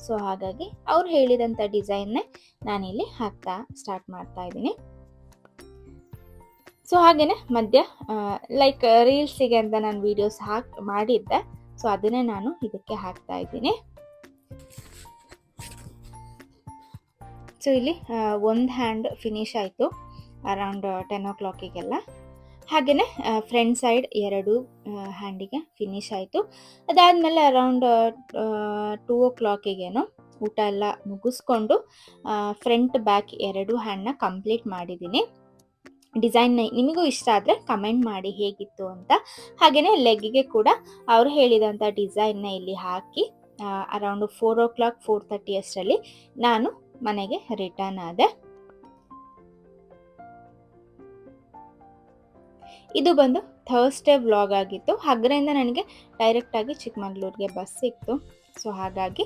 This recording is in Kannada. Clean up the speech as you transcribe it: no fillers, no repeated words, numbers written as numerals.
ಸೊ ಹಾಗಾಗಿ ಅವ್ರು ಹೇಳಿದಂಥ ಡಿಸೈನ್ನೇ ನಾನಿಲ್ಲಿ ಹಾಕ್ತಾ ಸ್ಟಾರ್ಟ್ ಮಾಡ್ತಾ ಇದ್ದೀನಿ. ಸೊ ಹಾಗೆಯೇ ಮಧ್ಯ ಲೈಕ್ ರೀಲ್ಸಿಗೆ ಅಂತ ನಾನು ವೀಡಿಯೋಸ್ ಮಾಡಿದ್ದೆ. ಸೊ ಅದನ್ನೇ ನಾನು ಇದಕ್ಕೆ ಹಾಕ್ತಾ ಇದ್ದೀನಿ. ಸೊ ಇಲ್ಲಿ ಒಂದು ಹ್ಯಾಂಡ್ ಫಿನಿಶ್ ಆಯಿತು ಅರೌಂಡ್ 10 o'clockಗೆಲ್ಲ. ಹಾಗೆಯೇ ಫ್ರಂಟ್ ಸೈಡ್ 2 ಹ್ಯಾಂಡಿಗೆ ಫಿನಿಶ್ ಆಯಿತು. ಅದಾದಮೇಲೆ ಅರೌಂಡ್ 2 o'clockಗೇನೋ ಊಟ ಎಲ್ಲ ಮುಗಿಸ್ಕೊಂಡು ಫ್ರಂಟ್ ಬ್ಯಾಕ್ 2 ಹ್ಯಾಂಡ್ನ ಕಂಪ್ಲೀಟ್ ಮಾಡಿದ್ದೀನಿ. ಡಿಸೈನ್ ನಿಮಗೂ ಇಷ್ಟ ಆದರೆ ಕಮೆಂಟ್ ಮಾಡಿ ಹೇಗಿತ್ತು ಅಂತ. ಹಾಗೆಯೇ ಲೆಗ್ಗೆ ಕೂಡ ಅವರು ಹೇಳಿದಂಥ ಡಿಸೈನ್ನ ಇಲ್ಲಿ ಹಾಕಿ ಅರೌಂಡ್ 4 o'clock 4:30 ಅಷ್ಟರಲ್ಲಿ ನಾನು ಮನೆಗೆ ರಿಟರ್ನ್ ಆದೆ. ಇದು ಬಂದು ಥರ್ಸ್ಡೇ ವ್ಲಾಗ್ ಆಗಿತ್ತು. ಹಗ್ರೆಯಿಂದ ನನಗೆ ಡೈರೆಕ್ಟಾಗಿ ಚಿಕ್ಕಮಗಳೂರಿಗೆ ಬಸ್ ಸಿಕ್ತು. ಸೊ ಹಾಗಾಗಿ